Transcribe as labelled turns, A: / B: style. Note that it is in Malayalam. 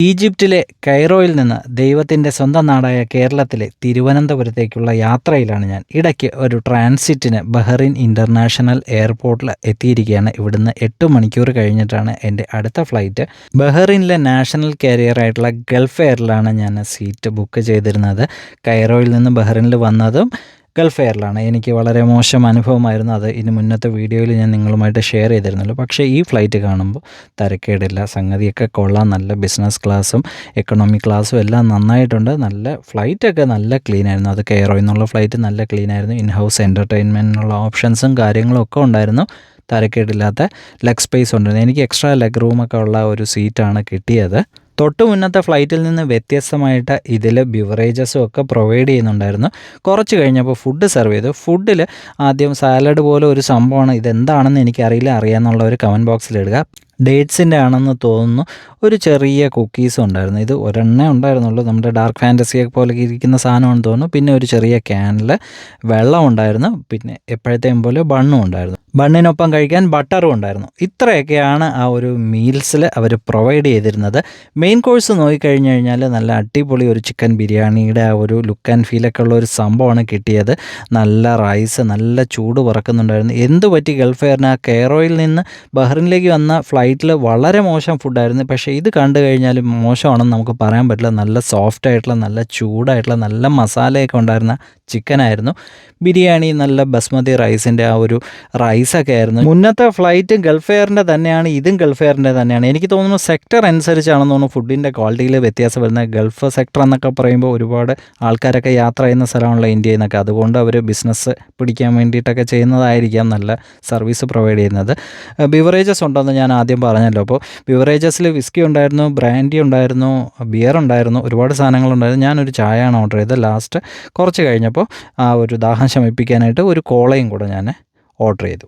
A: ഈജിപ്തിലെ കൈറോയിൽ നിന്ന് ദൈവത്തിൻ്റെ സ്വന്തം നാടായ കേരളത്തിലെ തിരുവനന്തപുരത്തേക്കുള്ള യാത്രയിലാണ് ഞാൻ. ഇടയ്ക്ക് ഒരു ട്രാൻസിറ്റിന് ബഹ്റിൻ ഇൻ്റർനാഷണൽ എയർപോർട്ടിൽ എത്തിയിരിക്കുകയാണ്. ഇവിടുന്ന് 8 മണിക്കൂർ കഴിഞ്ഞിട്ടാണ് എൻ്റെ അടുത്ത ഫ്ലൈറ്റ്. ബഹ്റിനിലെ നാഷണൽ കാരിയറായിട്ടുള്ള ഗൾഫ് എയറിലാണ് ഞാൻ സീറ്റ് ബുക്ക് ചെയ്തിരുന്നത്. കൈറോയിൽ നിന്ന് ബഹ്റിനിൽ വന്നതും ഗൾഫ് എയറിലാണ്. എനിക്ക് വളരെ മോശം അനുഭവമായിരുന്നു. അത് ഇനി മുന്നത്തെ വീഡിയോയിൽ ഞാൻ നിങ്ങളുമായിട്ട് ഷെയർ ചെയ്തിരുന്നല്ലോ. പക്ഷേ ഈ ഫ്ലൈറ്റ് കാണുമ്പോൾ തരക്കേടില്ല, സംഗതിയൊക്കെ കൊള്ളാം. നല്ല ബിസിനസ് ക്ലാസ്സും എക്കണോമി ക്ലാസ്സും എല്ലാം നന്നായിട്ടുണ്ട്. നല്ല ഫ്ലൈറ്റൊക്കെ നല്ല ക്ലീനായിരുന്നു. അത് കെയറോയിൽ നിന്നുള്ള ഫ്ലൈറ്റ് നല്ല ക്ലീനായിരുന്നു. ഇൻ ഹൗസ് എൻ്റർടൈൻമെൻറ്റിനുള്ള ഓപ്ഷൻസും കാര്യങ്ങളും ഒക്കെ ഉണ്ടായിരുന്നു. തരക്കേടില്ലാത്ത ലെഗ് സ്പേസ് ഉണ്ടായിരുന്നു. എനിക്ക് എക്സ്ട്രാ ലെഗ് റൂമൊക്കെ ഉള്ള ഒരു സീറ്റാണ് കിട്ടിയത്. തൊട്ട് മുന്നത്തെ ഫ്ലൈറ്റിൽ നിന്ന് വ്യത്യസ്തമായിട്ട് ഇതിൽ ബിവറേജസും ഒക്കെ പ്രൊവൈഡ് ചെയ്യുന്നുണ്ടായിരുന്നു. കുറച്ച് കഴിഞ്ഞപ്പോൾ ഫുഡ് സെർവ് ചെയ്തു. ഫുഡിൽ ആദ്യം സാലഡ് പോലെ ഒരു സംഭവമാണ്. ഇതെന്താണെന്ന് എനിക്കറിയില്ല. അറിയാമെന്നുള്ളവർ കമൻറ്റ് ബോക്സിലിടുക. ഡേറ്റ്സിൻ്റെ ആണെന്ന് തോന്നുന്നു. ഒരു ചെറിയ കുക്കീസും ഉണ്ടായിരുന്നു. ഇത് ഒരെണ്ണേ ഉണ്ടായിരുന്നുള്ളൂ. നമ്മുടെ ഡാർക്ക് ഫാൻറ്റസിയൊക്കെ പോലെ ഇരിക്കുന്ന സാധനമാണെന്ന് തോന്നുന്നു. പിന്നെ ഒരു ചെറിയ ക്യാനിൽ വെള്ളം ഉണ്ടായിരുന്നു. പിന്നെ എപ്പോഴത്തെയും പോലെ ബണ്ണും ഉണ്ടായിരുന്നു. ബണ്ണിനൊപ്പം കഴിക്കാൻ ബട്ടറും ഉണ്ടായിരുന്നു. ഇത്രയൊക്കെയാണ് ആ ഒരു മീൽസിൽ അവർ പ്രൊവൈഡ് ചെയ്തിരുന്നത്. മെയിൻ കോഴ്സ് നോക്കിക്കഴിഞ്ഞ് കഴിഞ്ഞാൽ നല്ല അടിപൊളി ഒരു ചിക്കൻ ബിരിയാണിയുടെ ആ ഒരു ലുക്ക് ആൻഡ് ഫീലൊക്കെ ഉള്ള ഒരു സംഭവമാണ് കിട്ടിയത്. നല്ല റൈസ്, നല്ല ചൂട് പറക്കുന്നുണ്ടായിരുന്നു. എന്ത് പറ്റി ഗൾഫ് എയറിന് ആ കെയറോയിൽ നിന്ന് ബഹ്റിനിലേക്ക് വന്ന ഫ്ലൈറ്റിൽ വളരെ മോശം ഫുഡായിരുന്നു. പക്ഷേ ഇത് കണ്ടു കഴിഞ്ഞാൽ മോശമാണെന്ന് നമുക്ക് പറയാൻ പറ്റില്ല. നല്ല സോഫ്റ്റ് ആയിട്ടുള്ള, നല്ല ചൂടായിട്ടുള്ള, നല്ല മസാലയൊക്കെ ഉണ്ടായിരുന്ന ചിക്കനായിരുന്നു. ബിരിയാണി നല്ല ബസ്മതി റൈസിൻ്റെ ആ ഒരു റൈസൊക്കെ ആയിരുന്നു. മുന്നത്തെ ഫ്ലൈറ്റ് ഗൾഫ് എയറിൻ്റെ തന്നെയാണ്, ഇതും ഗൾഫ് എയറിൻ്റെ തന്നെയാണ്. എനിക്ക് തോന്നുന്നു സെക്ടർ അനുസരിച്ചാണെന്ന് തോന്നുന്നു ഫുഡിൻ്റെ ക്വാളിറ്റിയിൽ വ്യത്യാസം വരുന്നത്. ഗൾഫ് സെക്ടർ എന്നൊക്കെ പറയുമ്പോൾ ഒരുപാട് ആൾക്കാരൊക്കെ യാത്ര ചെയ്യുന്ന സ്ഥലമാണല്ലോ ഇന്ത്യയിൽ നിന്നൊക്കെ. അതുകൊണ്ട് അവർ ബിസിനസ് പിടിക്കാൻ വേണ്ടിയിട്ടൊക്കെ ചെയ്യുന്നതായിരിക്കാം നല്ല സർവീസ് പ്രൊവൈഡ് ചെയ്യുന്നത്. ബിവറേജസ് ഉണ്ടെന്ന് ഞാൻ ആദ്യം പറഞ്ഞല്ലോ. അപ്പോൾ ബിവറേജസിൽ വിസ്കി ഉണ്ടായിരുന്നു, ബ്രാൻഡി ഉണ്ടായിരുന്നു, ബിയർ ഉണ്ടായിരുന്നു, ഒരുപാട് സാധനങ്ങളുണ്ടായിരുന്നു. ഞാനൊരു ചായയാണ് ഓർഡർ ചെയ്തത്. ലാസ്റ്റ് കുറച്ച് കഴിഞ്ഞപ്പോൾ ആ ഒരു ദാഹം ശമിപ്പിക്കാനായിട്ട് ഒരു കോളയും കൂടെ ഞാൻ ഓർഡർ ചെയ്തു.